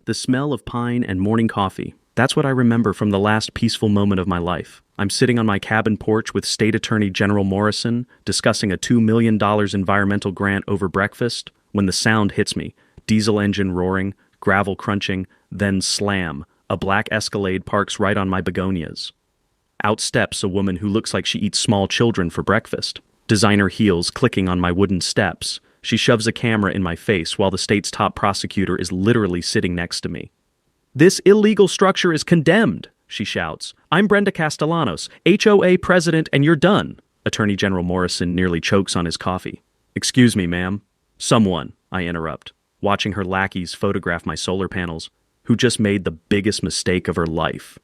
The smell of pine and morning coffee. That's what I remember from the last peaceful moment of my life. I'm sitting on my cabin porch with State Attorney General Morrison, discussing a $2 million environmental grant over breakfast, when the sound hits me. Diesel engine roaring, gravel crunching, then slam. A black Escalade parks right on my begonias. Out steps a woman who looks like she eats small children for breakfast. Designer heels clicking on my wooden steps. She shoves a camera in my face while the state's top prosecutor is literally sitting next to me. "This illegal structure is condemned," she shouts. "I'm Brenda Castellanos, HOA president, and you're done." Attorney General Morrison nearly chokes on his coffee. "Excuse me, ma'am." "Someone," I interrupt, watching her lackeys photograph my solar panels, who just made the biggest mistake of her life.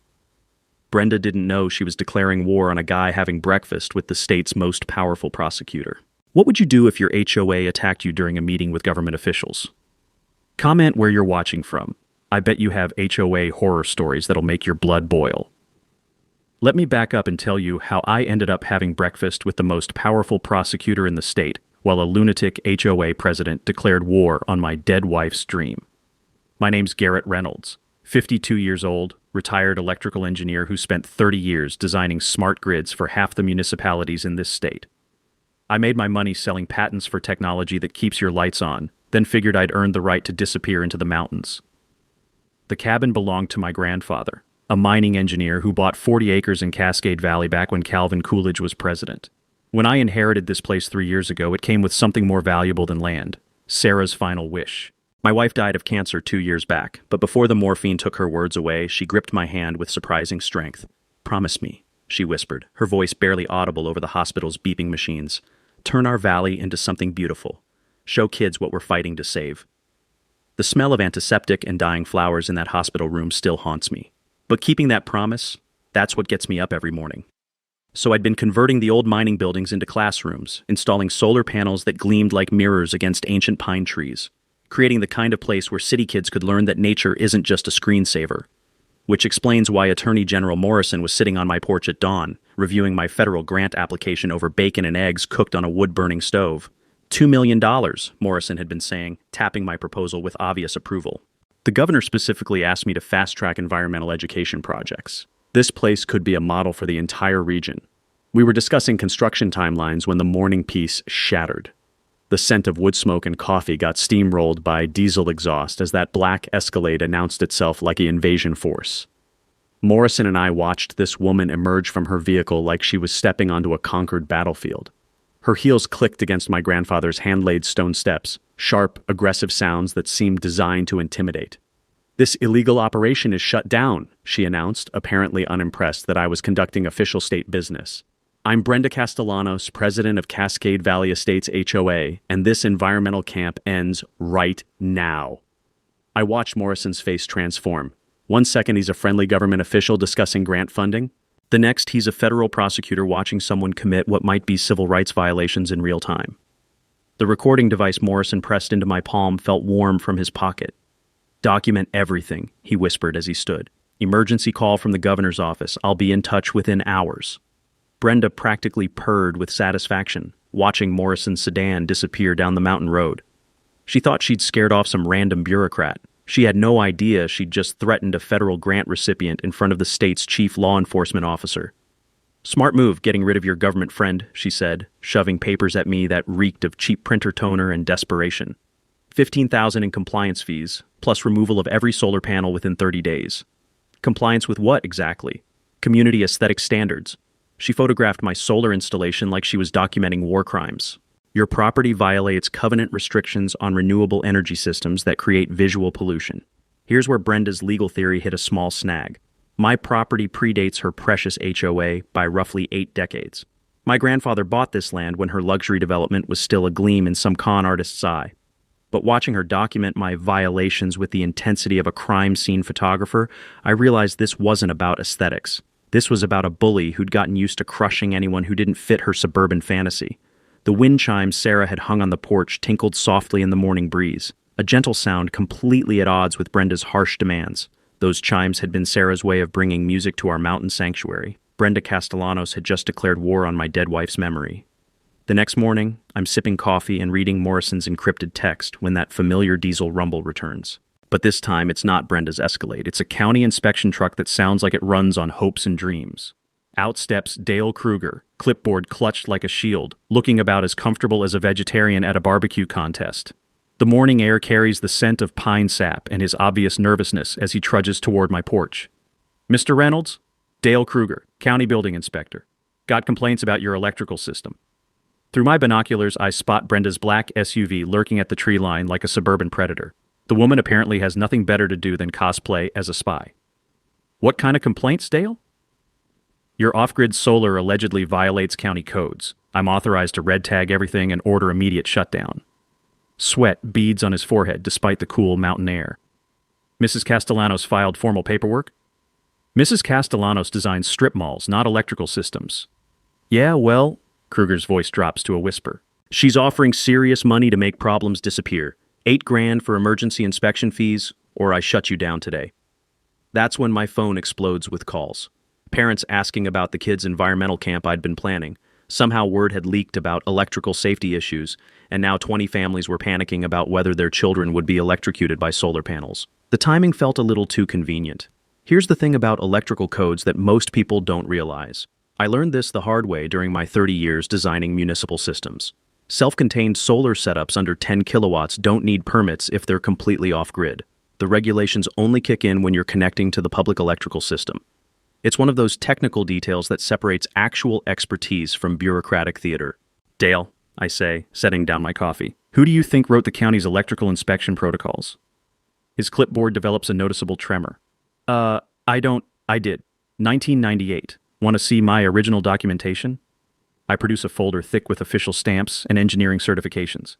Brenda didn't know she was declaring war on a guy having breakfast with the state's most powerful prosecutor. What would you do if your HOA attacked you during a meeting with government officials? Comment where you're watching from. I bet you have HOA horror stories that'll make your blood boil. Let me back up and tell you how I ended up having breakfast with the most powerful prosecutor in the state, while a lunatic HOA president declared war on my dead wife's dream. My name's Garrett Reynolds, 52 years old, retired electrical engineer who spent 30 years designing smart grids for half the municipalities in this state. I made my money selling patents for technology that keeps your lights on, then figured I'd earned the right to disappear into the mountains. The cabin belonged to my grandfather, a mining engineer who bought 40 acres in Cascade Valley back when Calvin Coolidge was president. When I inherited this place 3 years ago, it came with something more valuable than land: Sarah's final wish. My wife died of cancer 2 years back, but before the morphine took her words away, she gripped my hand with surprising strength. "Promise me," she whispered, her voice barely audible over the hospital's beeping machines. "Turn our valley into something beautiful. Show kids what we're fighting to save." The smell of antiseptic and dying flowers in that hospital room still haunts me. But keeping that promise, that's what gets me up every morning. So I'd been converting the old mining buildings into classrooms, installing solar panels that gleamed like mirrors against ancient pine trees, creating the kind of place where city kids could learn that nature isn't just a screensaver. Which explains why Attorney General Morrison was sitting on my porch at dawn, reviewing my federal grant application over bacon and eggs cooked on a wood-burning stove. $2 million, Morrison had been saying, tapping my proposal with obvious approval. The governor specifically asked me to fast-track environmental education projects. This place could be a model for the entire region. We were discussing construction timelines when the morning peace shattered. The scent of wood smoke and coffee got steamrolled by diesel exhaust as that black Escalade announced itself like an invasion force. Morrison and I watched this woman emerge from her vehicle like she was stepping onto a conquered battlefield. Her heels clicked against my grandfather's hand-laid stone steps, sharp, aggressive sounds that seemed designed to intimidate. "This illegal operation is shut down," she announced, apparently unimpressed that I was conducting official state business. "I'm Brenda Castellanos, president of Cascade Valley Estates HOA, and this environmental camp ends right now." I watched Morrison's face transform. One second he's a friendly government official discussing grant funding. The next he's a federal prosecutor watching someone commit what might be civil rights violations in real time. The recording device Morrison pressed into my palm felt warm from his pocket. "Document everything," he whispered as he stood. "Emergency call from the governor's office. I'll be in touch within hours." Brenda practically purred with satisfaction, watching Morrison's sedan disappear down the mountain road. She thought she'd scared off some random bureaucrat. She had no idea she'd just threatened a federal grant recipient in front of the state's chief law enforcement officer. "Smart move getting rid of your government friend," she said, shoving papers at me that reeked of cheap printer toner and desperation. $15,000 in compliance fees, plus removal of every solar panel within 30 days. Compliance with what exactly? Community aesthetic standards. She photographed my solar installation like she was documenting war crimes. "Your property violates covenant restrictions on renewable energy systems that create visual pollution." Here's where Brenda's legal theory hit a small snag. My property predates her precious HOA by roughly 8 decades. My grandfather bought this land when her luxury development was still a gleam in some con artist's eye. But watching her document my violations with the intensity of a crime scene photographer, I realized this wasn't about aesthetics. This was about a bully who'd gotten used to crushing anyone who didn't fit her suburban fantasy. The wind chimes Sarah had hung on the porch tinkled softly in the morning breeze, a gentle sound completely at odds with Brenda's harsh demands. Those chimes had been Sarah's way of bringing music to our mountain sanctuary. Brenda Castellanos had just declared war on my dead wife's memory. The next morning, I'm sipping coffee and reading Morrison's encrypted text when that familiar diesel rumble returns. But this time, it's not Brenda's Escalade. It's a county inspection truck that sounds like it runs on hopes and dreams. Out steps Dale Kruger, clipboard clutched like a shield, looking about as comfortable as a vegetarian at a barbecue contest. The morning air carries the scent of pine sap and his obvious nervousness as he trudges toward my porch. "Mr. Reynolds?" "Dale Kruger, County Building Inspector. Got complaints about your electrical system." Through my binoculars, I spot Brenda's black SUV lurking at the tree line like a suburban predator. The woman apparently has nothing better to do than cosplay as a spy. "What kind of complaints, Dale?" "Your off-grid solar allegedly violates county codes. I'm authorized to red tag everything and order immediate shutdown." Sweat beads on his forehead despite the cool mountain air. "Mrs. Castellanos filed formal paperwork?" "Mrs. Castellanos designs strip malls, not electrical systems." "Yeah, well," Kruger's voice drops to a whisper, "she's offering serious money to make problems disappear. $8,000 for emergency inspection fees, or I shut you down today." That's when my phone explodes with calls. Parents asking about the kids' environmental camp I'd been planning. Somehow word had leaked about electrical safety issues, and now 20 families were panicking about whether their children would be electrocuted by solar panels. The timing felt a little too convenient. Here's the thing about electrical codes that most people don't realize. I learned this the hard way during my 30 years designing municipal systems. Self-contained solar setups under 10 kilowatts don't need permits if they're completely off-grid. The regulations only kick in when you're connecting to the public electrical system. It's one of those technical details that separates actual expertise from bureaucratic theater. "Dale," I say, setting down my coffee, "who do you think wrote the county's electrical inspection protocols?" His clipboard develops a noticeable tremor. I did. 1998. Want to see my original documentation?" I produce a folder thick with official stamps and engineering certifications.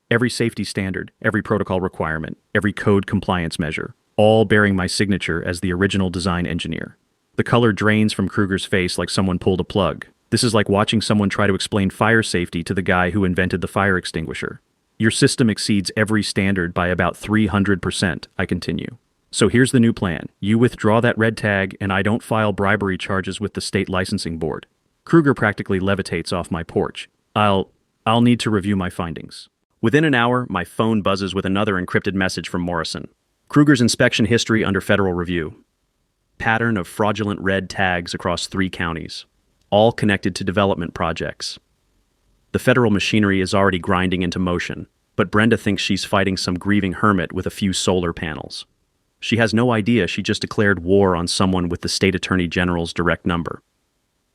Every safety standard, every protocol requirement, every code compliance measure, all bearing my signature as the original design engineer. The color drains from Kruger's face like someone pulled a plug. This is like watching someone try to explain fire safety to the guy who invented the fire extinguisher. "Your system exceeds every standard by about 300%, I continue. "So here's the new plan. You withdraw that red tag, and I don't file bribery charges with the state licensing board." Kruger practically levitates off my porch. I'll need to review my findings." Within an hour, my phone buzzes with another encrypted message from Morrison. Kruger's inspection history under federal review. Pattern of fraudulent red tags across 3 counties, all connected to development projects. The federal machinery is already grinding into motion, but Brenda thinks she's fighting some grieving hermit with a few solar panels. She has no idea she just declared war on someone with the state attorney general's direct number.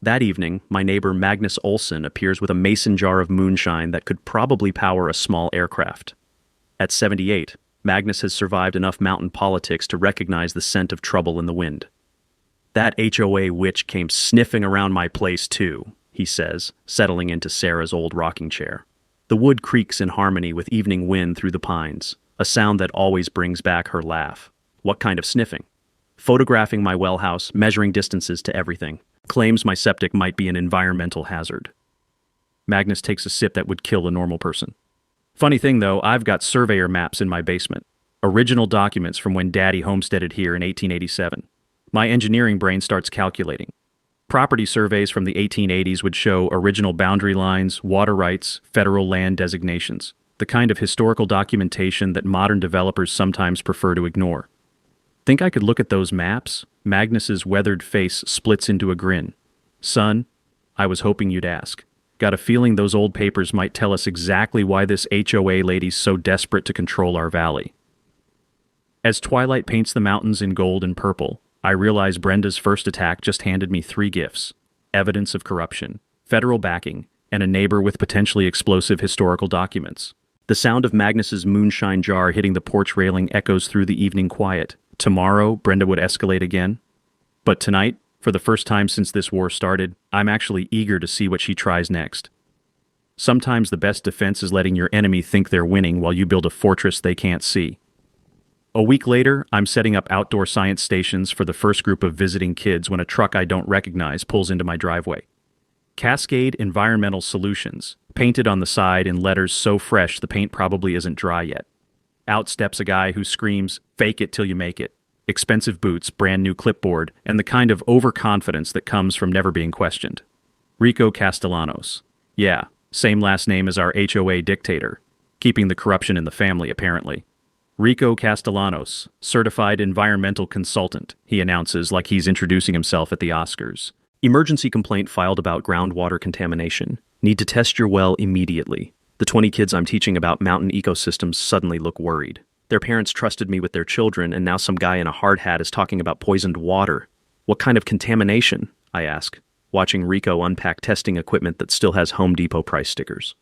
That evening, my neighbor Magnus Olson appears with a mason jar of moonshine that could probably power a small aircraft. At 78, Magnus has survived enough mountain politics to recognize the scent of trouble in the wind. "That HOA witch came sniffing around my place too," he says, settling into Sarah's old rocking chair. The wood creaks in harmony with evening wind through the pines, a sound that always brings back her laugh. "What kind of sniffing?" "Photographing my well house, measuring distances to everything. Claims my septic might be an environmental hazard." Magnus takes a sip that would kill a normal person. "Funny thing though, I've got surveyor maps in my basement. Original documents from when Daddy homesteaded here in 1887. My engineering brain starts calculating. Property surveys from the 1880s would show original boundary lines, water rights, federal land designations, the kind of historical documentation that modern developers sometimes prefer to ignore. Think I could look at those maps? Magnus's weathered face splits into a grin. "Son, I was hoping you'd ask. Got a feeling those old papers might tell us exactly why this HOA lady's so desperate to control our valley." As twilight paints the mountains in gold and purple, I realize Brenda's first attack just handed me 3 gifts: evidence of corruption, federal backing, and a neighbor with potentially explosive historical documents. The sound of Magnus's moonshine jar hitting the porch railing echoes through the evening quiet. Tomorrow, Brenda would escalate again. But tonight, for the first time since this war started, I'm actually eager to see what she tries next. Sometimes the best defense is letting your enemy think they're winning while you build a fortress they can't see. A week later, I'm setting up outdoor science stations for the first group of visiting kids when a truck I don't recognize pulls into my driveway. Cascade Environmental Solutions, painted on the side in letters so fresh the paint probably isn't dry yet. Out steps a guy who screams, "Fake it till you make it." Expensive boots, brand new clipboard, and the kind of overconfidence that comes from never being questioned. Rico Castellanos. Yeah, same last name as our HOA dictator. Keeping the corruption in the family, apparently. Rico Castellanos, certified environmental consultant, he announces like he's introducing himself at the Oscars. Emergency complaint filed about groundwater contamination. Need to test your well immediately. The 20 kids I'm teaching about mountain ecosystems suddenly look worried. Their parents trusted me with their children, and now some guy in a hard hat is talking about poisoned water. What kind of contamination? I ask, watching Rico unpack testing equipment that still has Home Depot price stickers.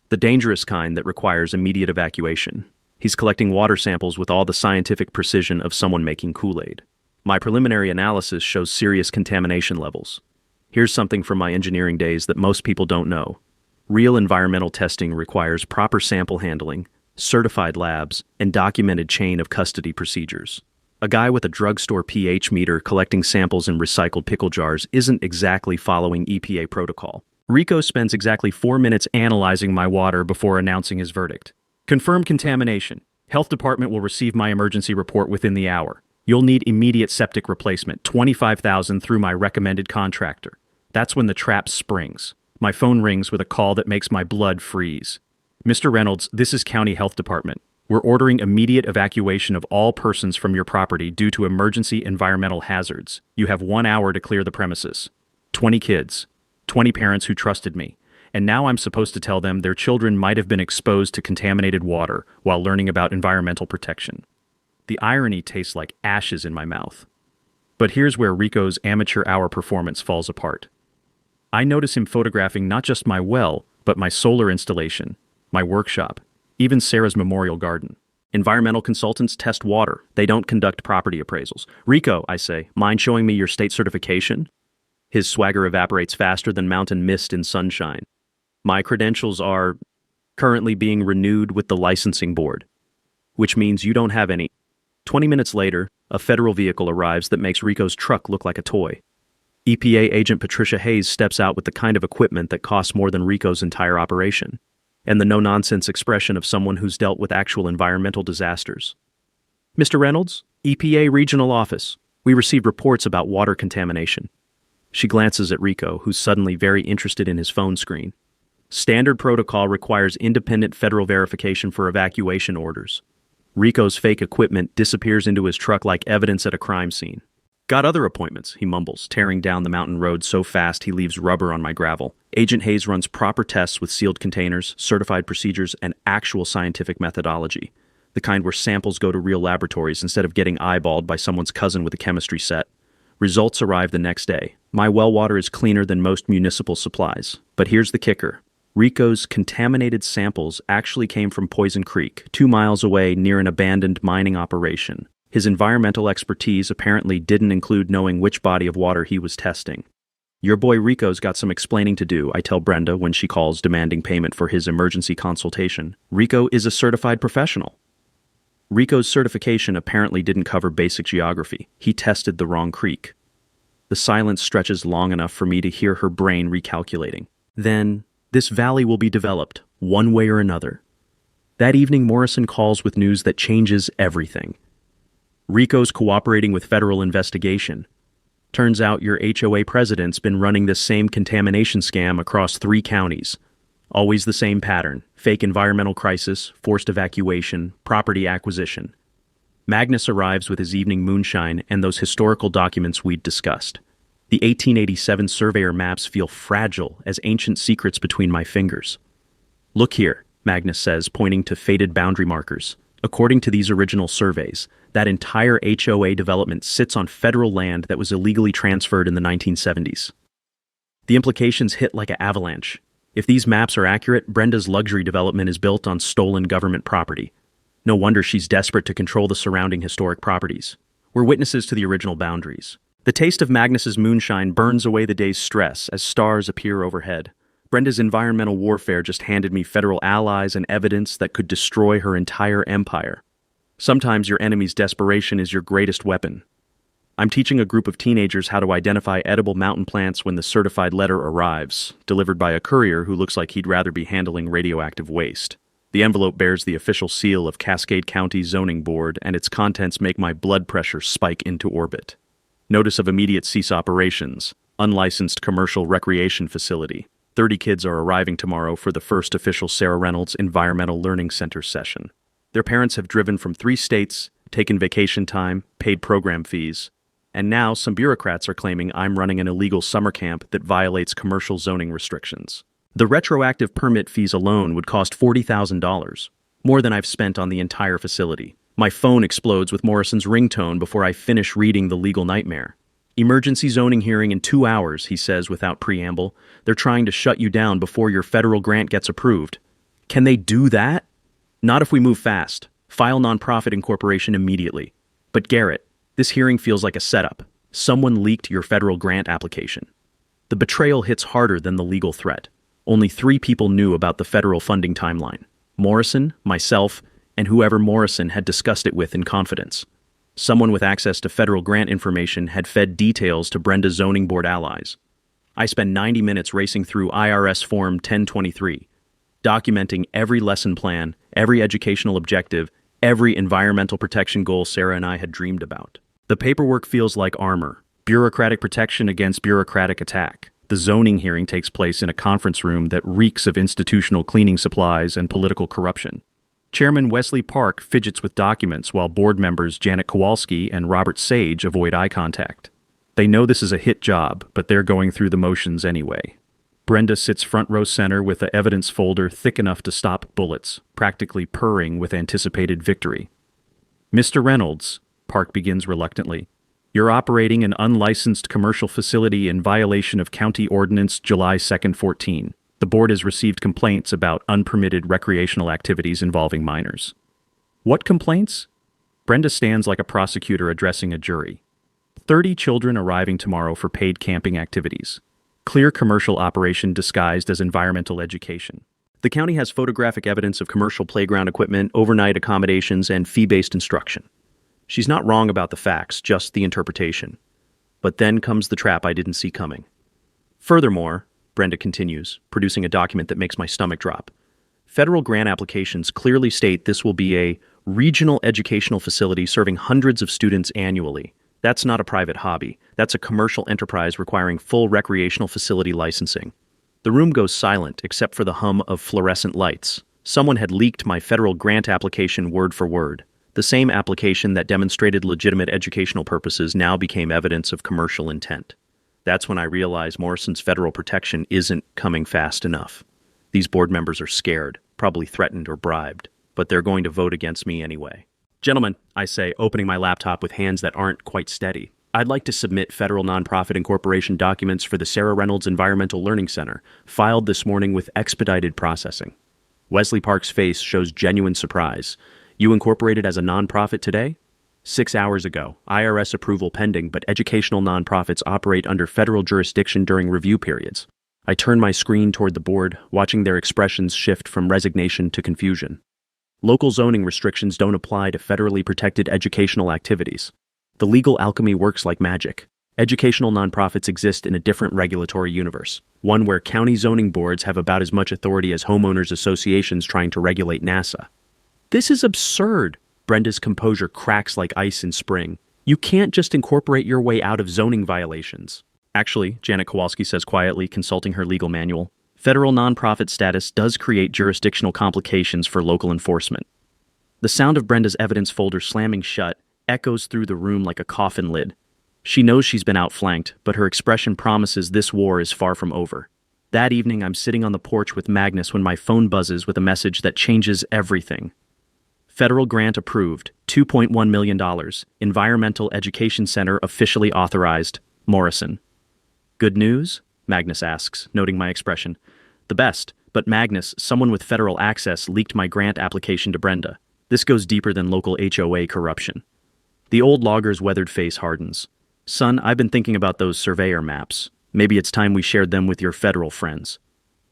The dangerous kind that requires immediate evacuation. He's collecting water samples with all the scientific precision of someone making Kool-Aid. My preliminary analysis shows serious contamination levels. Here's something from my engineering days that most people don't know. Real environmental testing requires proper sample handling, certified labs, and documented chain of custody procedures. A guy with a drugstore pH meter collecting samples in recycled pickle jars isn't exactly following EPA protocol. Rico spends exactly 4 minutes analyzing my water before announcing his verdict. Confirmed contamination. Health department will receive my emergency report within the hour. You'll need immediate septic replacement, $25,000 through my recommended contractor. That's when the trap springs. My phone rings with a call that makes my blood freeze. Mr. Reynolds, this is County Health Department. We're ordering immediate evacuation of all persons from your property due to emergency environmental hazards. You have 1 hour to clear the premises. 20 kids, 20 parents who trusted me. And now I'm supposed to tell them their children might have been exposed to contaminated water while learning about environmental protection. The irony tastes like ashes in my mouth. But here's where Rico's amateur hour performance falls apart. I notice him photographing not just my well, but my solar installation, my workshop, even Sarah's memorial garden. Environmental consultants test water. They don't conduct property appraisals. Rico, I say, mind showing me your state certification? His swagger evaporates faster than mountain mist in sunshine. My credentials are currently being renewed with the licensing board, which means you don't have any. 20 minutes later, a federal vehicle arrives that makes Rico's truck look like a toy. EPA agent Patricia Hayes steps out with the kind of equipment that costs more than Rico's entire operation, and the no-nonsense expression of someone who's dealt with actual environmental disasters. Mr. Reynolds, EPA Regional Office. We received reports about water contamination. She glances at Rico, who's suddenly very interested in his phone screen. Standard protocol requires independent federal verification for evacuation orders. Rico's fake equipment disappears into his truck like evidence at a crime scene. Got other appointments, he mumbles, tearing down the mountain road so fast he leaves rubber on my gravel. Agent Hayes runs proper tests with sealed containers, certified procedures, and actual scientific methodology. The kind where samples go to real laboratories instead of getting eyeballed by someone's cousin with a chemistry set. Results arrive the next day. My well water is cleaner than most municipal supplies. But here's the kicker. Rico's contaminated samples actually came from Poison Creek, 2 miles away near an abandoned mining operation. His environmental expertise apparently didn't include knowing which body of water he was testing. Your boy Rico's got some explaining to do, I tell Brenda when she calls demanding payment for his emergency consultation. Rico is a certified professional. Rico's certification apparently didn't cover basic geography. He tested the wrong creek. The silence stretches long enough for me to hear her brain recalculating. Then, this valley will be developed, one way or another. That evening, Morrison calls with news that changes everything. Rico's cooperating with federal investigation. Turns out your HOA president's been running this same contamination scam across 3 counties. Always the same pattern: fake environmental crisis, forced evacuation, property acquisition. Magnus arrives with his evening moonshine and those historical documents we'd discussed. The 1887 surveyor maps feel fragile as ancient secrets between my fingers. Look here, Magnus says, pointing to faded boundary markers. According to these original surveys, that entire HOA development sits on federal land that was illegally transferred in the 1970s. The implications hit like an avalanche. If these maps are accurate, Brenda's luxury development is built on stolen government property. No wonder she's desperate to control the surrounding historic properties. We're witnesses to the original boundaries. The taste of Magnus's moonshine burns away the day's stress as stars appear overhead. Brenda's environmental warfare just handed me federal allies and evidence that could destroy her entire empire. Sometimes your enemy's desperation is your greatest weapon. I'm teaching a group of teenagers how to identify edible mountain plants when the certified letter arrives, delivered by a courier who looks like he'd rather be handling radioactive waste. The envelope bears the official seal of Cascade County Zoning Board, and its contents make my blood pressure spike into orbit. Notice of immediate cease operations. Unlicensed commercial recreation facility. 30 kids are arriving tomorrow for the first official Sarah Reynolds Environmental Learning Center session. Their parents have driven from 3 states, taken vacation time, paid program fees. And now some bureaucrats are claiming I'm running an illegal summer camp that violates commercial zoning restrictions. The retroactive permit fees alone would cost $40,000, more than I've spent on the entire facility. My phone explodes with Morrison's ringtone before I finish reading the legal nightmare. Emergency zoning hearing in 2 hours, he says without preamble. They're trying to shut you down before your federal grant gets approved. Can they do that? Not if we move fast. File nonprofit incorporation immediately. But Garrett, this hearing feels like a setup. Someone leaked your federal grant application. The betrayal hits harder than the legal threat. Only 3 people knew about the federal funding timeline: Morrison, myself, and whoever Morrison had discussed it with in confidence. Someone with access to federal grant information had fed details to Brenda's zoning board allies. I spent 90 minutes racing through IRS Form 1023, documenting every lesson plan, every educational objective, every environmental protection goal Sarah and I had dreamed about. The paperwork feels like armor, bureaucratic protection against bureaucratic attack. The zoning hearing takes place in a conference room that reeks of institutional cleaning supplies and political corruption. Chairman Wesley Park fidgets with documents while board members Janet Kowalski and Robert Sage avoid eye contact. They know this is a hit job, but they're going through the motions anyway. Brenda sits front row center with the evidence folder thick enough to stop bullets, practically purring with anticipated victory. Mr. Reynolds, Park begins reluctantly, you're operating an unlicensed commercial facility in violation of County Ordinance July 2nd, 14. The board has received complaints about unpermitted recreational activities involving minors. What complaints? Brenda stands like a prosecutor addressing a jury. 30 children arriving tomorrow for paid camping activities. Clear commercial operation disguised as environmental education. The county has photographic evidence of commercial playground equipment, overnight accommodations, and fee-based instruction. She's not wrong about the facts, just the interpretation. But then comes the trap I didn't see coming. Furthermore, Brenda continues, producing a document that makes my stomach drop. Federal grant applications clearly state this will be a regional educational facility serving hundreds of students annually. That's not a private hobby. That's a commercial enterprise requiring full recreational facility licensing. The room goes silent except for the hum of fluorescent lights. Someone had leaked my federal grant application word for word. The same application that demonstrated legitimate educational purposes now became evidence of commercial intent. That's when I realized Morrison's federal protection isn't coming fast enough. These board members are scared, probably threatened or bribed, but they're going to vote against me anyway. Gentlemen, I say, opening my laptop with hands that aren't quite steady, I'd like to submit federal nonprofit incorporation documents for the Sarah Reynolds Environmental Learning Center, filed this morning with expedited processing. Wesley Park's face shows genuine surprise. You incorporated as a nonprofit today? 6 hours ago, IRS approval pending, but educational nonprofits operate under federal jurisdiction during review periods. I turn my screen toward the board, watching their expressions shift from resignation to confusion. Local zoning restrictions don't apply to federally protected educational activities. The legal alchemy works like magic. Educational nonprofits exist in a different regulatory universe, one where county zoning boards have about as much authority as homeowners associations trying to regulate NASA. This is absurd. Brenda's composure cracks like ice in spring. You can't just incorporate your way out of zoning violations. Actually, Janet Kowalski says quietly, consulting her legal manual, federal nonprofit status does create jurisdictional complications for local enforcement. The sound of Brenda's evidence folder slamming shut echoes through the room like a coffin lid. She knows she's been outflanked, but her expression promises this war is far from over. That evening, I'm sitting on the porch with Magnus when my phone buzzes with a message that changes everything. Federal grant approved, $2.1 million, Environmental Education Center officially authorized, Morrison. Good news? Magnus asks, noting my expression. The best, but Magnus, someone with federal access, leaked my grant application to Brenda. This goes deeper than local HOA corruption. The old logger's weathered face hardens. Son, I've been thinking about those surveyor maps. Maybe it's time we shared them with your federal friends.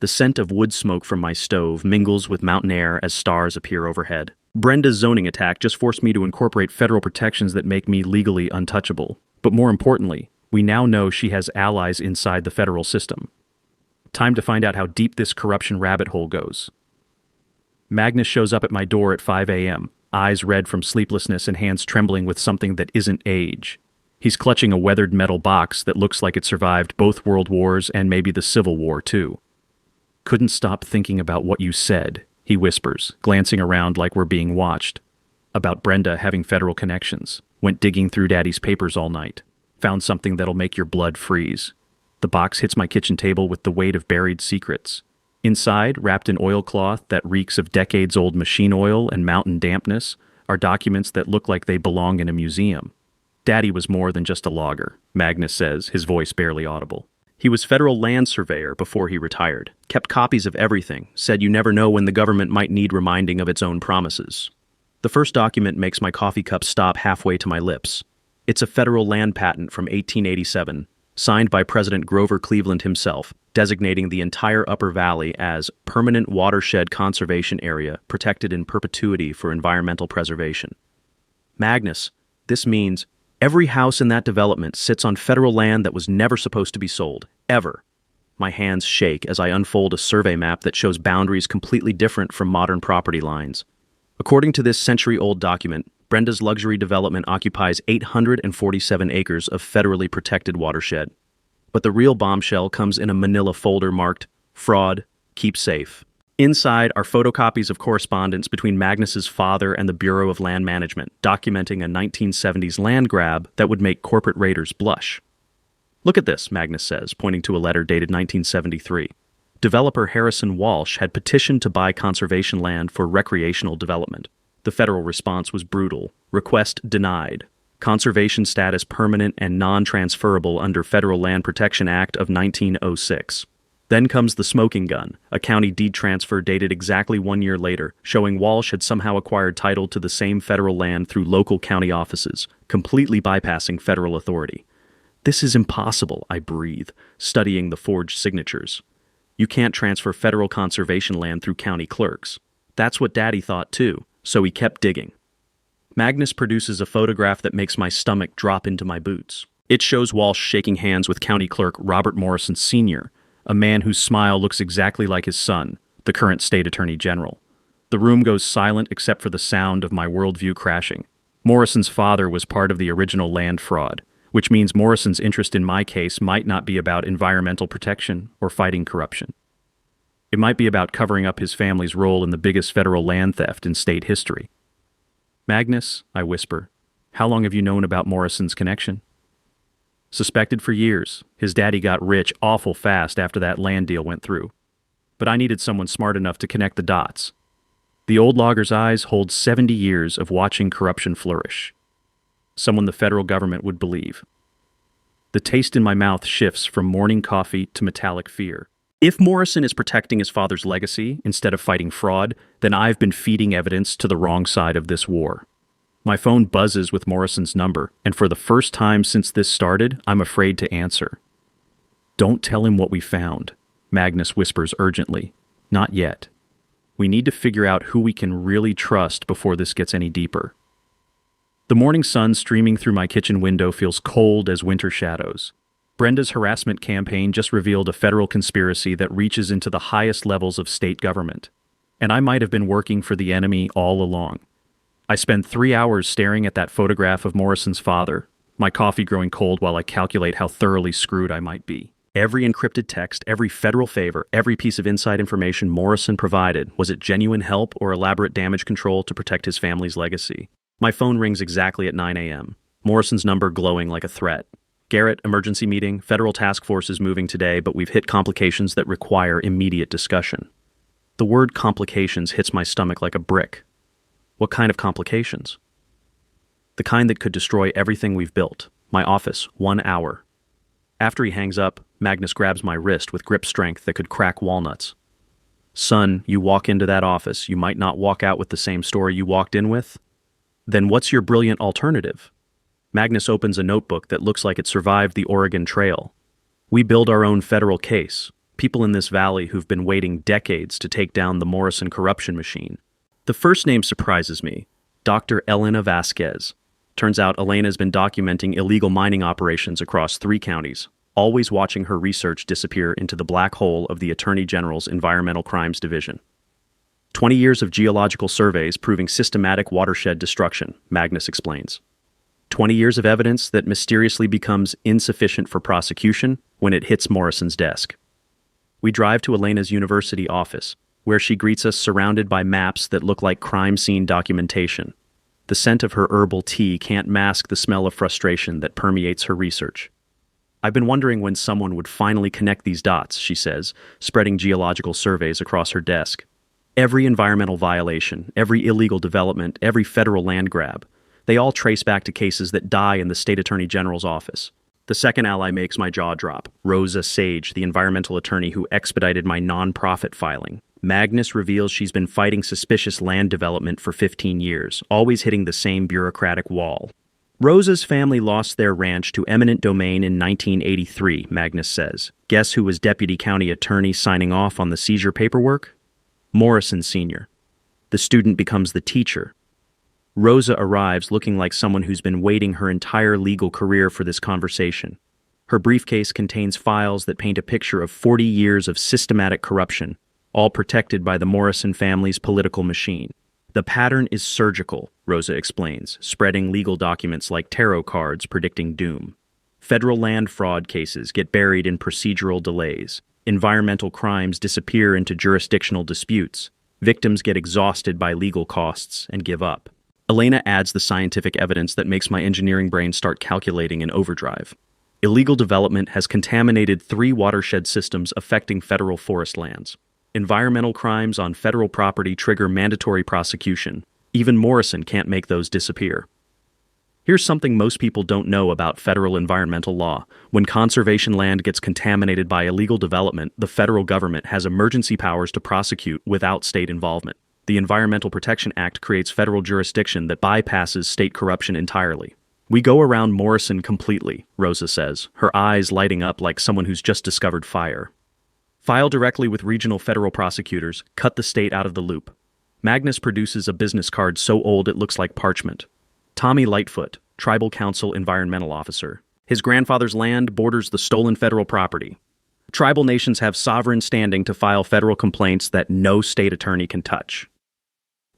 The scent of wood smoke from my stove mingles with mountain air as stars appear overhead. Brenda's zoning attack just forced me to incorporate federal protections that make me legally untouchable. But more importantly, we now know she has allies inside the federal system. Time to find out how deep this corruption rabbit hole goes. Magnus shows up at my door at 5 a.m., eyes red from sleeplessness and hands trembling with something that isn't age. He's clutching a weathered metal box that looks like it survived both world wars and maybe the Civil War, too. Couldn't stop thinking about what you said, he whispers, glancing around like we're being watched. About Brenda having federal connections. Went digging through Daddy's papers all night. Found something that'll make your blood freeze. The box hits my kitchen table with the weight of buried secrets. Inside, wrapped in oilcloth that reeks of decades-old machine oil and mountain dampness, are documents that look like they belong in a museum. Daddy was more than just a logger, Magnus says, his voice barely audible. He was federal land surveyor before he retired, kept copies of everything, said you never know when the government might need reminding of its own promises. The first document makes my coffee cup stop halfway to my lips. It's a federal land patent from 1887, signed by President Grover Cleveland himself, designating the entire Upper Valley as Permanent Watershed Conservation Area protected in perpetuity for environmental preservation. Magnus, this means every house in that development sits on federal land that was never supposed to be sold, ever. My hands shake as I unfold a survey map that shows boundaries completely different from modern property lines. According to this century-old document, Brenda's luxury development occupies 847 acres of federally protected watershed. But the real bombshell comes in a manila folder marked, Fraud, Keep Safe. Inside are photocopies of correspondence between Magnus's father and the Bureau of Land Management, documenting a 1970s land grab that would make corporate raiders blush. Look at this, Magnus says, pointing to a letter dated 1973. Developer Harrison Walsh had petitioned to buy conservation land for recreational development. The federal response was brutal. Request denied. Conservation status permanent and non-transferable under Federal Land Protection Act of 1906. Then comes the smoking gun, a county deed transfer dated exactly 1 year later, showing Walsh had somehow acquired title to the same federal land through local county offices, completely bypassing federal authority. This is impossible, I breathe, studying the forged signatures. You can't transfer federal conservation land through county clerks. That's what Daddy thought too, so he kept digging. Magnus produces a photograph that makes my stomach drop into my boots. It shows Walsh shaking hands with County Clerk Robert Morrison Sr., a man whose smile looks exactly like his son, the current State Attorney General. The room goes silent except for the sound of my worldview crashing. Morrison's father was part of the original land fraud, which means Morrison's interest in my case might not be about environmental protection or fighting corruption. It might be about covering up his family's role in the biggest federal land theft in state history. Magnus, I whisper, how long have you known about Morrison's connection? Suspected for years. His daddy got rich awful fast after that land deal went through. But I needed someone smart enough to connect the dots. The old logger's eyes hold 70 years of watching corruption flourish. Someone the federal government would believe. The taste in my mouth shifts from morning coffee to metallic fear. If Morrison is protecting his father's legacy instead of fighting fraud, then I've been feeding evidence to the wrong side of this war. My phone buzzes with Morrison's number, and for the first time since this started, I'm afraid to answer. Don't tell him what we found, Magnus whispers urgently. Not yet. We need to figure out who we can really trust before this gets any deeper. The morning sun streaming through my kitchen window feels cold as winter shadows. Brenda's harassment campaign just revealed a federal conspiracy that reaches into the highest levels of state government. And I might have been working for the enemy all along. I spend 3 hours staring at that photograph of Morrison's father, my coffee growing cold while I calculate how thoroughly screwed I might be. Every encrypted text, every federal favor, every piece of inside information Morrison provided, was it genuine help or elaborate damage control to protect his family's legacy? My phone rings exactly at 9 a.m., Morrison's number glowing like a threat. Garrett, emergency meeting, federal task force is moving today, but we've hit complications that require immediate discussion. The word complications hits my stomach like a brick. What kind of complications? The kind that could destroy everything we've built. My office, 1 hour. After he hangs up, Magnus grabs my wrist with grip strength that could crack walnuts. Son, you walk into that office, you might not walk out with the same story you walked in with. Then what's your brilliant alternative? Magnus opens a notebook that looks like it survived the Oregon Trail. We build our own federal case, people in this valley who've been waiting decades to take down the Morrison corruption machine. The first name surprises me, Dr. Elena Vasquez. Turns out Elena's been documenting illegal mining operations across 3 counties, always watching her research disappear into the black hole of the Attorney General's Environmental Crimes Division. 20 years of geological surveys proving systematic watershed destruction, Magnus explains. 20 years of evidence that mysteriously becomes insufficient for prosecution when it hits Morrison's desk. We drive to Elena's university office, where she greets us surrounded by maps that look like crime scene documentation. The scent of her herbal tea can't mask the smell of frustration that permeates her research. I've been wondering when someone would finally connect these dots, she says, spreading geological surveys across her desk. Every environmental violation, every illegal development, every federal land grab, they all trace back to cases that die in the state attorney general's office. The second ally makes my jaw drop. Rosa Sage, the environmental attorney who expedited my non-profit filing. Magnus reveals she's been fighting suspicious land development for 15 years, always hitting the same bureaucratic wall. Rosa's family lost their ranch to eminent domain in 1983, Magnus says. Guess who was deputy county attorney signing off on the seizure paperwork? Morrison Sr. The student becomes the teacher. Rosa arrives looking like someone who's been waiting her entire legal career for this conversation. Her briefcase contains files that paint a picture of 40 years of systematic corruption, all protected by the Morrison family's political machine. The pattern is surgical, Rosa explains, spreading legal documents like tarot cards predicting doom. Federal land fraud cases get buried in procedural delays. Environmental crimes disappear into jurisdictional disputes. Victims get exhausted by legal costs and give up. Elena adds the scientific evidence that makes my engineering brain start calculating in overdrive. Illegal development has contaminated 3 watershed systems affecting federal forest lands. Environmental crimes on federal property trigger mandatory prosecution. Even Morrison can't make those disappear. Here's something most people don't know about federal environmental law. When conservation land gets contaminated by illegal development, the federal government has emergency powers to prosecute without state involvement. The Environmental Protection Act creates federal jurisdiction that bypasses state corruption entirely. We go around Morrison completely, Rosa says, her eyes lighting up like someone who's just discovered fire. File directly with regional federal prosecutors, cut the state out of the loop. Magnus produces a business card so old it looks like parchment. Tommy Lightfoot, Tribal Council Environmental Officer. His grandfather's land borders the stolen federal property. Tribal nations have sovereign standing to file federal complaints that no state attorney can touch.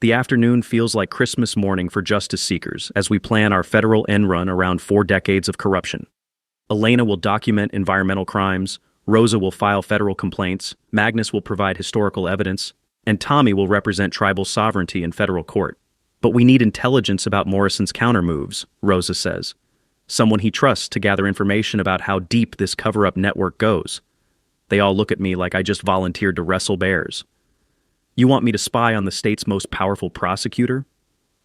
The afternoon feels like Christmas morning for justice seekers as we plan our federal end run around 4 decades of corruption. Elena will document environmental crimes, Rosa will file federal complaints, Magnus will provide historical evidence, and Tommy will represent tribal sovereignty in federal court. But we need intelligence about Morrison's countermoves, Rosa says. Someone he trusts to gather information about how deep this cover-up network goes. They all look at me like I just volunteered to wrestle bears. You want me to spy on the state's most powerful prosecutor?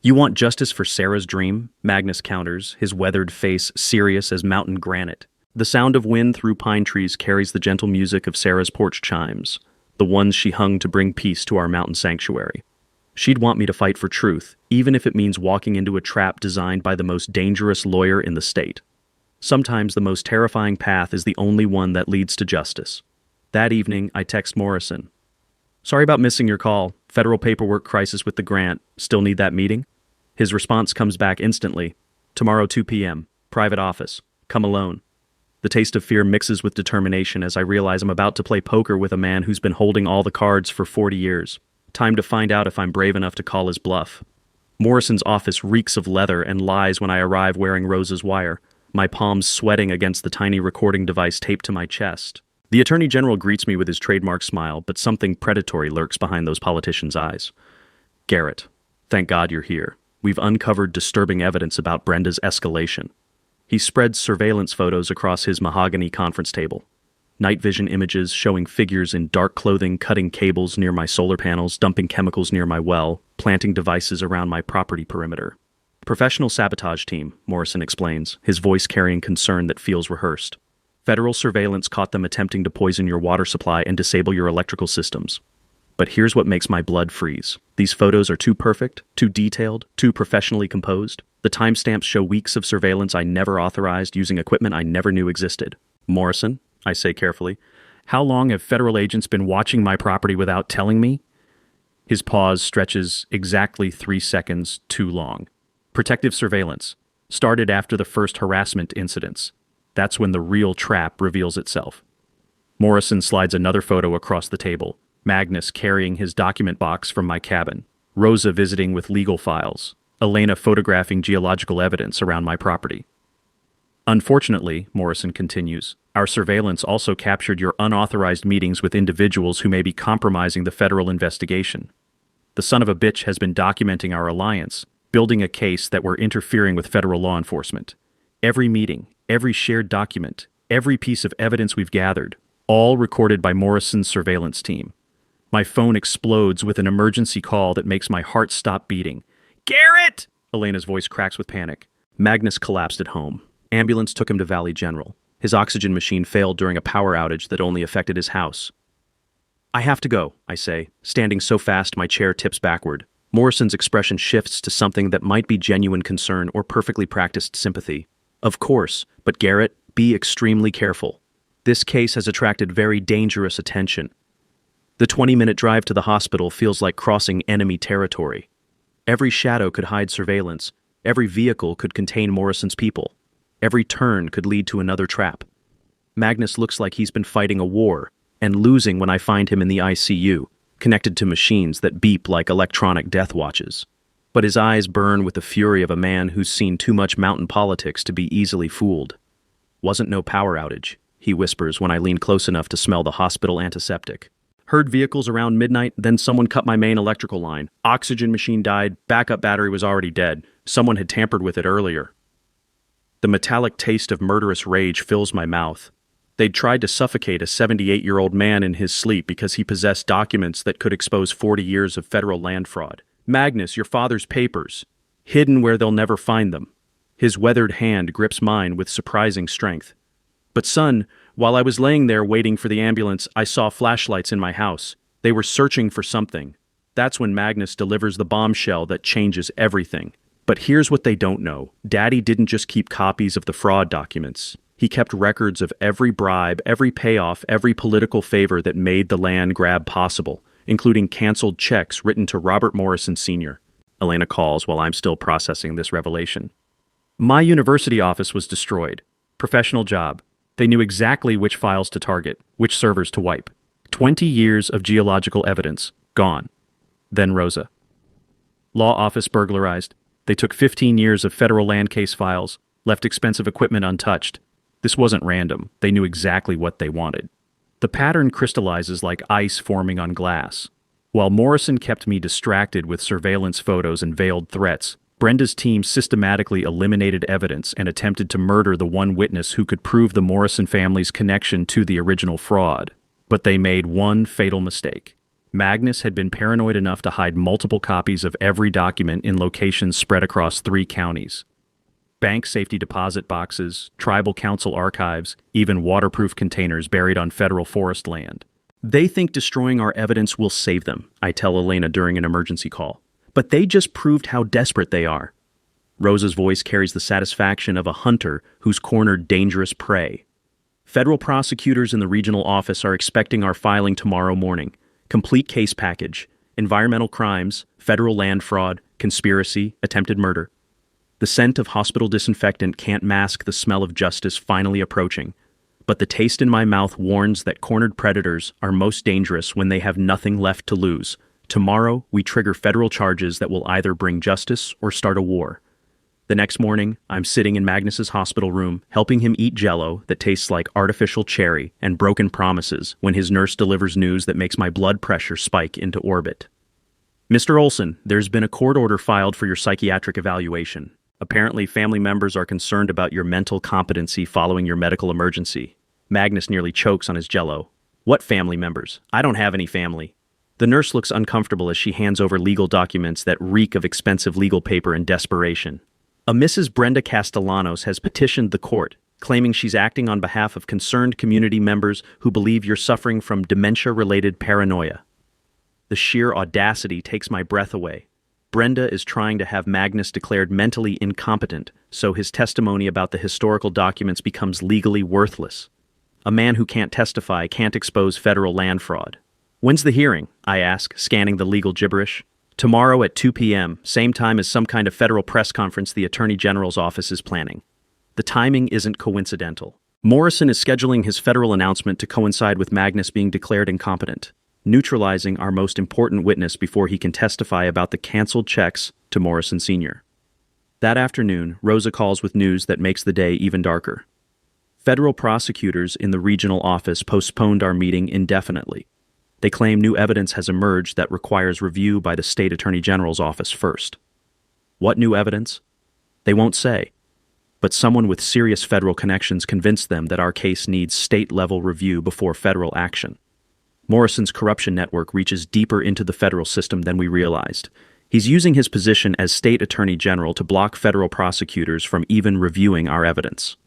You want justice for Sarah's dream? Magnus counters, his weathered face serious as mountain granite. The sound of wind through pine trees carries the gentle music of Sarah's porch chimes, the ones she hung to bring peace to our mountain sanctuary. She'd want me to fight for truth, even if it means walking into a trap designed by the most dangerous lawyer in the state. Sometimes the most terrifying path is the only one that leads to justice. That evening, I text Morrison. Sorry about missing your call. Federal paperwork crisis with the grant. Still need that meeting? His response comes back instantly. Tomorrow 2 p.m. Private office. Come alone. The taste of fear mixes with determination as I realize I'm about to play poker with a man who's been holding all the cards for 40 years. Time to find out if I'm brave enough to call his bluff. Morrison's office reeks of leather and lies when I arrive wearing Rosa's wire, my palms sweating against the tiny recording device taped to my chest. The Attorney General greets me with his trademark smile, but something predatory lurks behind those politicians' eyes. Garrett, thank God you're here. We've uncovered disturbing evidence about Brenda's escalation. He spreads surveillance photos across his mahogany conference table. Night vision images showing figures in dark clothing cutting cables near my solar panels, dumping chemicals near my well, planting devices around my property perimeter. Professional sabotage team, Morrison explains, his voice carrying concern that feels rehearsed. Federal surveillance caught them attempting to poison your water supply and disable your electrical systems. But here's what makes my blood freeze. These photos are too perfect, too detailed, too professionally composed. The timestamps show weeks of surveillance I never authorized using equipment I never knew existed. Morrison, I say carefully, how long have federal agents been watching my property without telling me? His pause stretches exactly 3 seconds too long. Protective surveillance. Started after the first harassment incidents. That's when the real trap reveals itself. Morrison slides another photo across the table, Magnus carrying his document box from my cabin, Rosa visiting with legal files, Elena photographing geological evidence around my property. Unfortunately, Morrison continues, Our surveillance also captured your unauthorized meetings with individuals who may be compromising the federal investigation. The son of a bitch has been documenting our alliance, building a case that we're interfering with federal law enforcement. Every meeting, every shared document, every piece of evidence we've gathered, all recorded by Morrison's surveillance team. My phone explodes with an emergency call that makes my heart stop beating. "Garrett!" Elena's voice cracks with panic. Magnus collapsed at home. Ambulance took him to Valley General. His oxygen machine failed during a power outage that only affected his house. "I have to go," I say, standing so fast my chair tips backward. Morrison's expression shifts to something that might be genuine concern or perfectly practiced sympathy. "Of course, but Garrett, be extremely careful. This case has attracted very dangerous attention. The 20-minute drive to the hospital feels like crossing enemy territory. Every shadow could hide surveillance. Every vehicle could contain Morrison's people. Every turn could lead to another trap. Magnus looks like he's been fighting a war and losing when I find him in the ICU, connected to machines that beep like electronic death watches. But his eyes burn with the fury of a man who's seen too much mountain politics to be easily fooled. Wasn't no power outage," he whispers when I lean close enough to smell the hospital antiseptic. "Heard vehicles around midnight, then someone cut my main electrical line. Oxygen machine died, backup battery was already dead. Someone had tampered with it earlier." The metallic taste of murderous rage fills my mouth. They'd tried to suffocate a 78-year-old man in his sleep because he possessed documents that could expose 40 years of federal land fraud. "Magnus, your father's papers. Hidden where they'll never find them." His weathered hand grips mine with surprising strength. "But son, while I was laying there waiting for the ambulance, I saw flashlights in my house. They were searching for something. That's when Magnus delivers the bombshell that changes everything. But here's what they don't know. Daddy didn't just keep copies of the fraud documents. He kept records of every bribe, every payoff, every political favor that made the land grab possible, including canceled checks written to Robert Morrison Sr. Elena calls while I'm still processing this revelation. "My university office was destroyed. Professional job. They knew exactly which files to target, which servers to wipe. 20 years of geological evidence, gone. Then Rosa. Law office burglarized. They took 15 years of federal land case files, left expensive equipment untouched. This wasn't random. They knew exactly what they wanted. The pattern crystallizes like ice forming on glass. While Morrison kept me distracted with surveillance photos and veiled threats, Brenda's team systematically eliminated evidence and attempted to murder the one witness who could prove the Morrison family's connection to the original fraud. But they made one fatal mistake. Magnus had been paranoid enough to hide multiple copies of every document in locations spread across 3 counties. Bank safety deposit boxes, tribal council archives, even waterproof containers buried on federal forest land. They think destroying our evidence will save them, I tell Elena during an emergency call. But they just proved how desperate they are. Rosa's voice carries the satisfaction of a hunter who's cornered dangerous prey. Federal prosecutors in the regional office are expecting our filing tomorrow morning. Complete case package, environmental crimes, federal land fraud, conspiracy, attempted murder. The scent of hospital disinfectant can't mask the smell of justice finally approaching, but the taste in my mouth warns that cornered predators are most dangerous when they have nothing left to lose. Tomorrow, we trigger federal charges that will either bring justice or start a war. The next morning, I'm sitting in Magnus's hospital room, helping him eat Jell-O that tastes like artificial cherry and broken promises when his nurse delivers news that makes my blood pressure spike into orbit. "Mr. Olson, there's been a court order filed for your psychiatric evaluation. Apparently, family members are concerned about your mental competency following your medical emergency." Magnus nearly chokes on his Jell-O. "What family members? I don't have any family." The nurse looks uncomfortable as she hands over legal documents that reek of expensive legal paper and desperation. A Mrs. Brenda Castellanos has petitioned the court, claiming she's acting on behalf of concerned community members who believe you're suffering from dementia-related paranoia. The sheer audacity takes my breath away. Brenda is trying to have Magnus declared mentally incompetent, so his testimony about the historical documents becomes legally worthless. A man who can't testify can't expose federal land fraud. "When's the hearing?" I ask, scanning the legal gibberish. "Tomorrow at 2 p.m., same time as some kind of federal press conference the Attorney General's office is planning." The timing isn't coincidental. Morrison is scheduling his federal announcement to coincide with Magnus being declared incompetent, neutralizing our most important witness before he can testify about the canceled checks to Morrison Sr. That afternoon, Rosa calls with news that makes the day even darker. Federal prosecutors in the regional office postponed our meeting indefinitely. They claim new evidence has emerged that requires review by the state attorney general's office first. What new evidence? They won't say. But someone with serious federal connections convinced them that our case needs state-level review before federal action. Morrison's corruption network reaches deeper into the federal system than we realized. He's using his position as state attorney general to block federal prosecutors from even reviewing our evidence.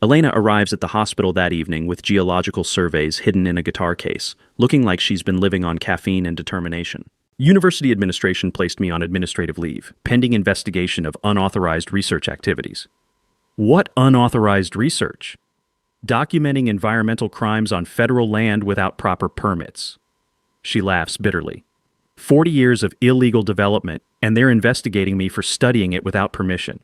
Elena arrives at the hospital that evening with geological surveys hidden in a guitar case, looking like she's been living on caffeine and determination. University administration placed me on administrative leave, pending investigation of unauthorized research activities. What unauthorized research? Documenting environmental crimes on federal land without proper permits. She laughs bitterly. 40 years of illegal development, and they're investigating me for studying it without permission.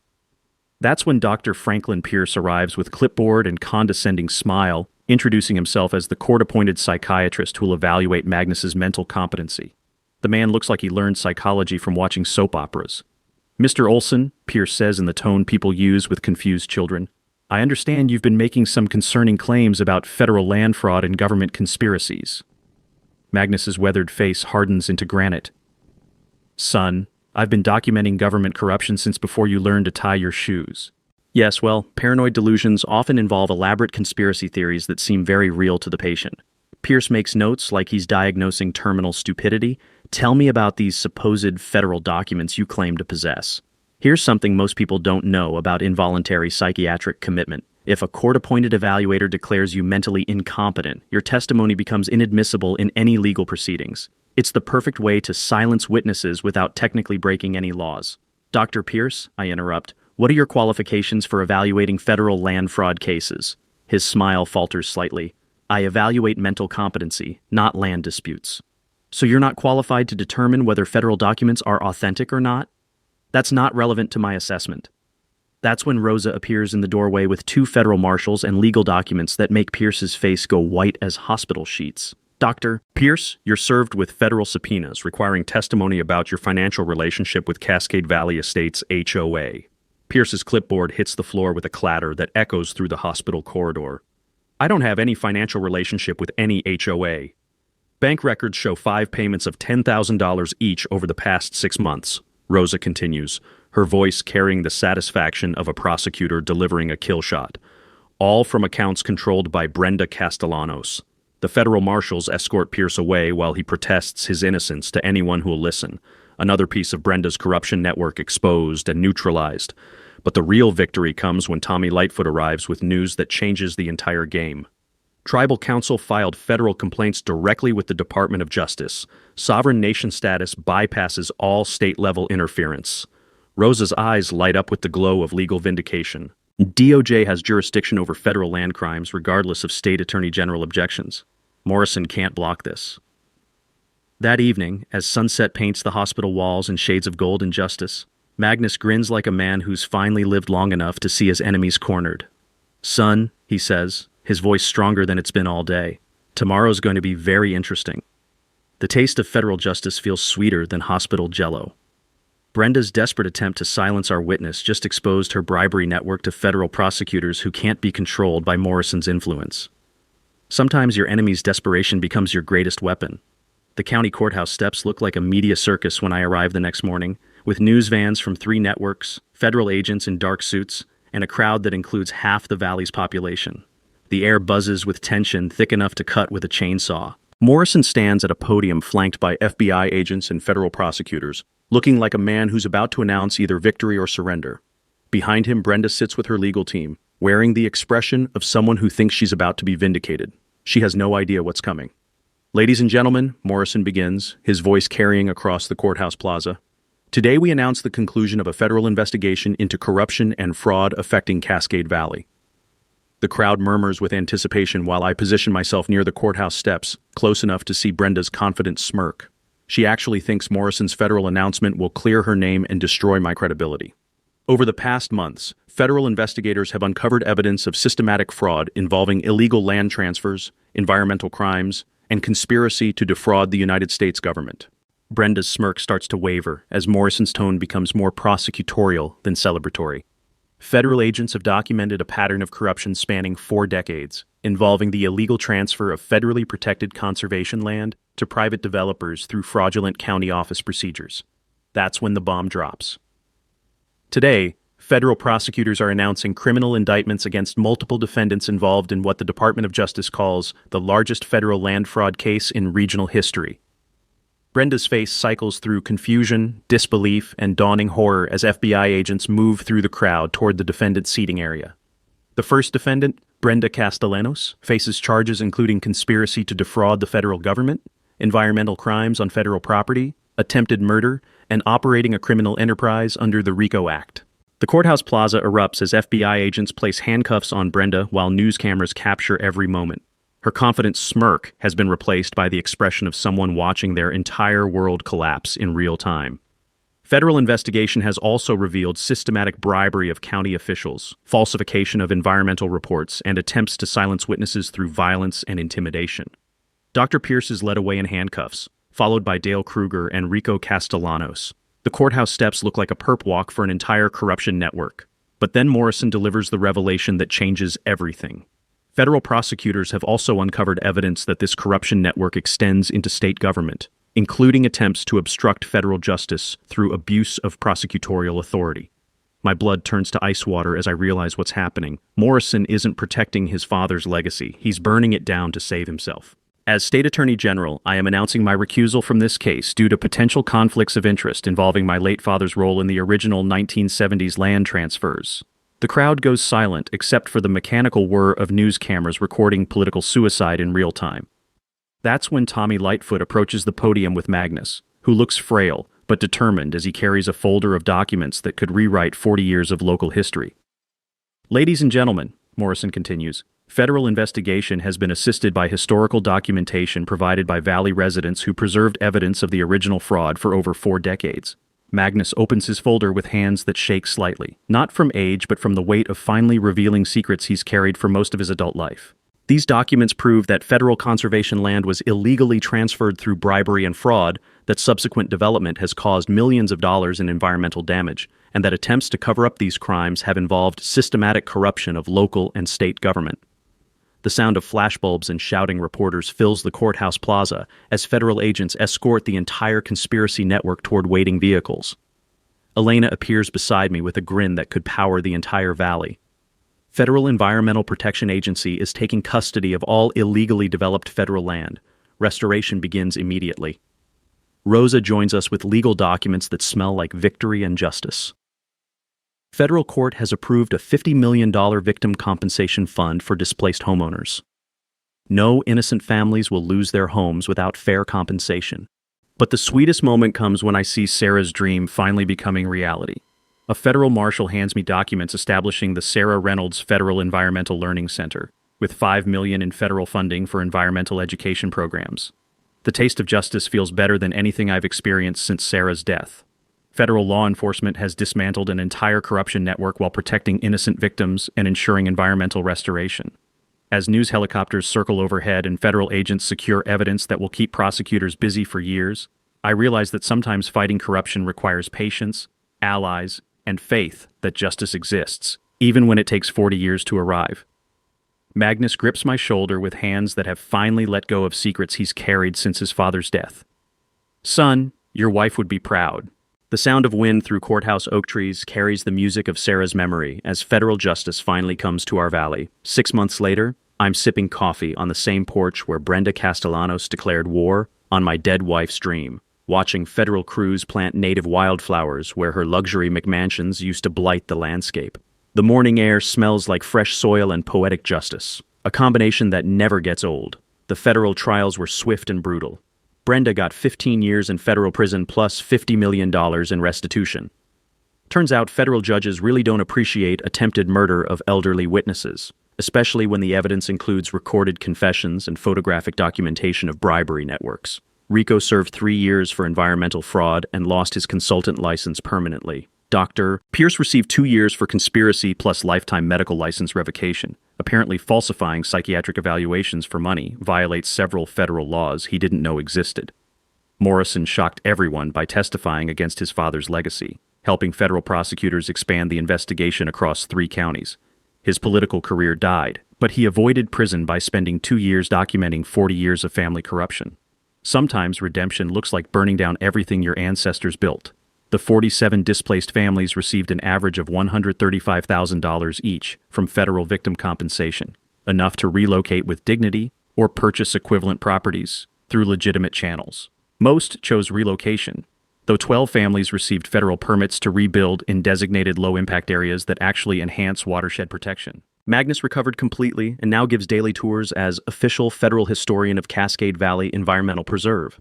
That's when Dr. Franklin Pierce arrives with clipboard and condescending smile, introducing himself as the court-appointed psychiatrist who will evaluate Magnus's mental competency. The man looks like he learned psychology from watching soap operas. Mr. Olson, Pierce says in the tone people use with confused children, I understand you've been making some concerning claims about federal land fraud and government conspiracies. Magnus's weathered face hardens into granite. Son, I've been documenting government corruption since before you learned to tie your shoes. Yes, well, paranoid delusions often involve elaborate conspiracy theories that seem very real to the patient. Pierce makes notes like he's diagnosing terminal stupidity. Tell me about these supposed federal documents you claim to possess. Here's something most people don't know about involuntary psychiatric commitment. If a court-appointed evaluator declares you mentally incompetent, your testimony becomes inadmissible in any legal proceedings. It's the perfect way to silence witnesses without technically breaking any laws. Dr. Pierce, I interrupt, what are your qualifications for evaluating federal land fraud cases? His smile falters slightly. I evaluate mental competency, not land disputes. So you're not qualified to determine whether federal documents are authentic or not? That's not relevant to my assessment. That's when Rosa appears in the doorway with 2 federal marshals and legal documents that make Pierce's face go white as hospital sheets. Dr. Pierce, you're served with federal subpoenas requiring testimony about your financial relationship with Cascade Valley Estates HOA. Pierce's clipboard hits the floor with a clatter that echoes through the hospital corridor. I don't have any financial relationship with any HOA. Bank records show 5 payments of $10,000 each over the past 6 months, Rosa continues, her voice carrying the satisfaction of a prosecutor delivering a kill shot. All from accounts controlled by Brenda Castellanos. The federal marshals escort Pierce away while he protests his innocence to anyone who will listen. Another piece of Brenda's corruption network exposed and neutralized. But the real victory comes when Tommy Lightfoot arrives with news that changes the entire game. Tribal Council filed federal complaints directly with the Department of Justice. Sovereign nation status bypasses all state-level interference. Rosa's eyes light up with the glow of legal vindication. DOJ has jurisdiction over federal land crimes regardless of state attorney general objections. Morrison can't block this. That evening, as sunset paints the hospital walls in shades of gold and justice, Magnus grins like a man who's finally lived long enough to see his enemies cornered. Son, he says, his voice stronger than it's been all day, tomorrow's going to be very interesting. The taste of federal justice feels sweeter than hospital jello. Brenda's desperate attempt to silence our witness just exposed her bribery network to federal prosecutors who can't be controlled by Morrison's influence. Sometimes your enemy's desperation becomes your greatest weapon. The county courthouse steps look like a media circus when I arrive the next morning, with news vans from 3 networks, federal agents in dark suits, and a crowd that includes half the valley's population. The air buzzes with tension thick enough to cut with a chainsaw. Morrison stands at a podium flanked by FBI agents and federal prosecutors, looking like a man who's about to announce either victory or surrender. Behind him, Brenda sits with her legal team, wearing the expression of someone who thinks she's about to be vindicated. She has no idea what's coming. Ladies and gentlemen, Morrison begins, his voice carrying across the courthouse plaza. Today we announce the conclusion of a federal investigation into corruption and fraud affecting Cascade Valley. The crowd murmurs with anticipation while I position myself near the courthouse steps, close enough to see Brenda's confident smirk. She actually thinks Morrison's federal announcement will clear her name and destroy my credibility. Over the past months, federal investigators have uncovered evidence of systematic fraud involving illegal land transfers, environmental crimes, and conspiracy to defraud the United States government. Brenda's smirk starts to waver as Morrison's tone becomes more prosecutorial than celebratory. Federal agents have documented a pattern of corruption spanning 4 decades, involving the illegal transfer of federally protected conservation land to private developers through fraudulent county office procedures. That's when the bomb drops. Today, federal prosecutors are announcing criminal indictments against multiple defendants involved in what the Department of Justice calls the largest federal land fraud case in regional history. Brenda's face cycles through confusion, disbelief, and dawning horror as FBI agents move through the crowd toward the defendant's seating area. The first defendant, Brenda Castellanos, faces charges including conspiracy to defraud the federal government, environmental crimes on federal property, attempted murder, and operating a criminal enterprise under the RICO Act. The courthouse plaza erupts as FBI agents place handcuffs on Brenda while news cameras capture every moment. Her confident smirk has been replaced by the expression of someone watching their entire world collapse in real time. Federal investigation has also revealed systematic bribery of county officials, falsification of environmental reports, and attempts to silence witnesses through violence and intimidation. Dr. Pierce is led away in handcuffs, followed by Dale Kruger and Rico Castellanos. The courthouse steps look like a perp walk for an entire corruption network. But then Morrison delivers the revelation that changes everything. Federal prosecutors have also uncovered evidence that this corruption network extends into state government, including attempts to obstruct federal justice through abuse of prosecutorial authority. My blood turns to ice water as I realize what's happening. Morrison isn't protecting his father's legacy. He's burning it down to save himself. As State Attorney General, I am announcing my recusal from this case due to potential conflicts of interest involving my late father's role in the original 1970s land transfers. The crowd goes silent except for the mechanical whir of news cameras recording political suicide in real time. That's when Tommy Lightfoot approaches the podium with Magnus, who looks frail but determined as he carries a folder of documents that could rewrite 40 years of local history. Ladies and gentlemen, Morrison continues, federal investigation has been assisted by historical documentation provided by Valley residents who preserved evidence of the original fraud for over 4 decades. Magnus opens his folder with hands that shake slightly, not from age but from the weight of finally revealing secrets he's carried for most of his adult life. These documents prove that federal conservation land was illegally transferred through bribery and fraud, that subsequent development has caused millions of dollars in environmental damage, and that attempts to cover up these crimes have involved systematic corruption of local and state government. The sound of flashbulbs and shouting reporters fills the courthouse plaza as federal agents escort the entire conspiracy network toward waiting vehicles. Elena appears beside me with a grin that could power the entire valley. Federal Environmental Protection Agency is taking custody of all illegally developed federal land. Restoration begins immediately. Rosa joins us with legal documents that smell like victory and justice. Federal court has approved a $50 million victim compensation fund for displaced homeowners. No innocent families will lose their homes without fair compensation. But the sweetest moment comes when I see Sarah's dream finally becoming reality. A federal marshal hands me documents establishing the Sarah Reynolds Federal Environmental Learning Center, with $5 million in federal funding for environmental education programs. The taste of justice feels better than anything I've experienced since Sarah's death. Federal law enforcement has dismantled an entire corruption network while protecting innocent victims and ensuring environmental restoration. As news helicopters circle overhead and federal agents secure evidence that will keep prosecutors busy for years, I realize that sometimes fighting corruption requires patience, allies, and faith that justice exists, even when it takes 40 years to arrive. Magnus grips my shoulder with hands that have finally let go of secrets he's carried since his father's death. Son, your wife would be proud. The sound of wind through courthouse oak trees carries the music of Sarah's memory as federal justice finally comes to our valley. 6 months later, I'm sipping coffee on the same porch where Brenda Castellanos declared war on my dead wife's dream, watching federal crews plant native wildflowers where her luxury McMansions used to blight the landscape. The morning air smells like fresh soil and poetic justice, a combination that never gets old. The federal trials were swift and brutal. Brenda got 15 years in federal prison plus $50 million in restitution. Turns out federal judges really don't appreciate attempted murder of elderly witnesses, especially when the evidence includes recorded confessions and photographic documentation of bribery networks. Rico served 3 years for environmental fraud and lost his consultant license permanently. Dr. Pierce received 2 years for conspiracy plus lifetime medical license revocation. Apparently falsifying psychiatric evaluations for money violates several federal laws he didn't know existed. Morrison shocked everyone by testifying against his father's legacy. helping federal prosecutors expand the investigation across 3 counties. His political career died, but he avoided prison by spending 2 years documenting 40 years of family corruption. Sometimes redemption looks like burning down everything your ancestors built. The 47 displaced families received an average of $135,000 each from federal victim compensation, enough to relocate with dignity or purchase equivalent properties through legitimate channels. Most chose relocation, though 12 families received federal permits to rebuild in designated low-impact areas that actually enhance watershed protection. Magnus recovered completely and now gives daily tours as official federal historian of Cascade Valley Environmental Preserve.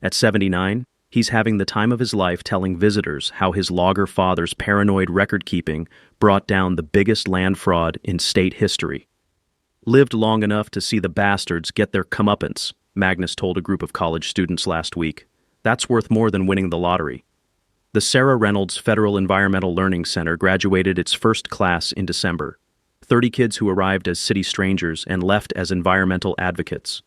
At 79, he's having the time of his life telling visitors how his logger father's paranoid record-keeping brought down the biggest land fraud in state history. Lived long enough to see the bastards get their comeuppance, Magnus told a group of college students last week. That's worth more than winning the lottery. The Sarah Reynolds Federal Environmental Learning Center graduated its first class in December. 30 kids who arrived as city strangers and left as environmental advocates.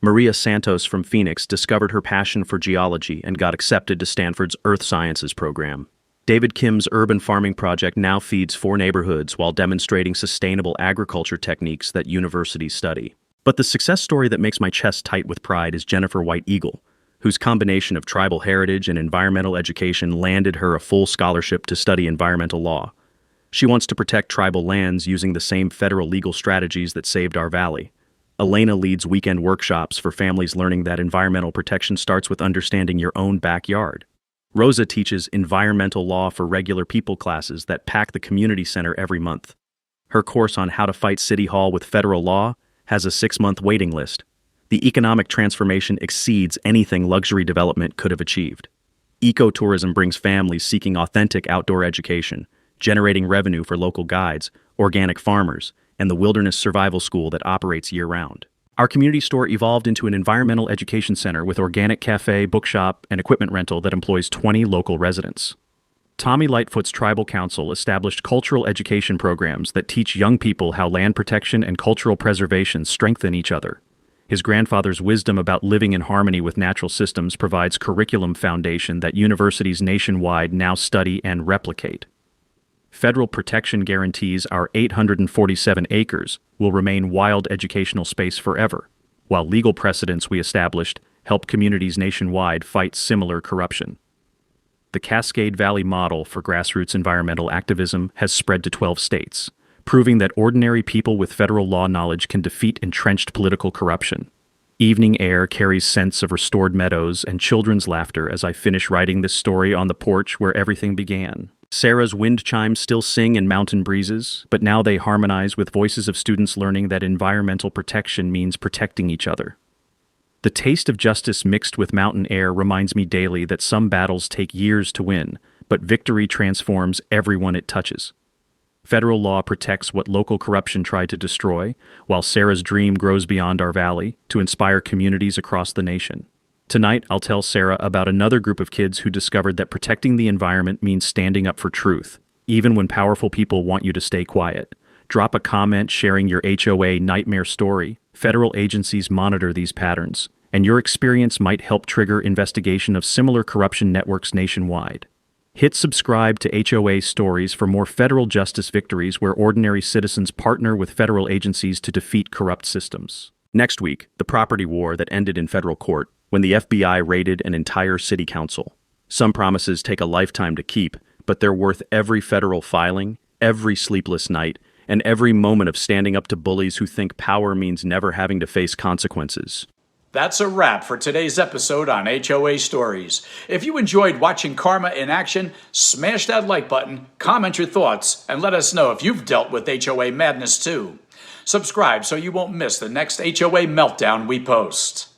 Maria Santos from Phoenix discovered her passion for geology and got accepted to Stanford's Earth Sciences program. David Kim's urban farming project now feeds 4 neighborhoods while demonstrating sustainable agriculture techniques that universities study. But the success story that makes my chest tight with pride is Jennifer White Eagle, whose combination of tribal heritage and environmental education landed her a full scholarship to study environmental law. She wants to protect tribal lands using the same federal legal strategies that saved our valley. Elena leads weekend workshops for families learning that environmental protection starts with understanding your own backyard. Rosa teaches environmental law for regular people classes that pack the community center every month. Her course on how to fight City Hall with federal law has a 6-month waiting list. The economic transformation exceeds anything luxury development could have achieved. Ecotourism brings families seeking authentic outdoor education, generating revenue for local guides, organic farmers, and the wilderness survival school that operates year-round. Our community store evolved into an environmental education center with organic cafe, bookshop, and equipment rental that employs 20 local residents. Tommy Lightfoot's Tribal Council established cultural education programs that teach young people how land protection and cultural preservation strengthen each other. His grandfather's wisdom about living in harmony with natural systems provides curriculum foundation that universities nationwide now study and replicate. Federal protection guarantees our 847 acres will remain wild educational space forever, while legal precedents we established help communities nationwide fight similar corruption. The Cascade Valley model for grassroots environmental activism has spread to 12 states, proving that ordinary people with federal law knowledge can defeat entrenched political corruption. Evening air carries scents of restored meadows and children's laughter as I finish writing this story on the porch where everything began. Sarah's wind chimes still sing in mountain breezes, but now they harmonize with voices of students learning that environmental protection means protecting each other. The taste of justice mixed with mountain air reminds me daily that some battles take years to win, but victory transforms everyone it touches. Federal law protects what local corruption tried to destroy, while Sarah's dream grows beyond our valley to inspire communities across the nation. Tonight, I'll tell Sarah about another group of kids who discovered that protecting the environment means standing up for truth, even when powerful people want you to stay quiet. Drop a comment sharing your HOA nightmare story. Federal agencies monitor these patterns, and your experience might help trigger investigation of similar corruption networks nationwide. Hit subscribe to HOA Stories for more federal justice victories where ordinary citizens partner with federal agencies to defeat corrupt systems. Next week, the property war that ended in federal court when the FBI raided an entire city council. Some promises take a lifetime to keep, but they're worth every federal filing, every sleepless night, and every moment of standing up to bullies who think power means never having to face consequences. That's a wrap for today's episode on HOA Stories. If you enjoyed watching Karma in action, smash that like button, comment your thoughts, and let us know if you've dealt with HOA madness too. Subscribe so you won't miss the next HOA meltdown we post.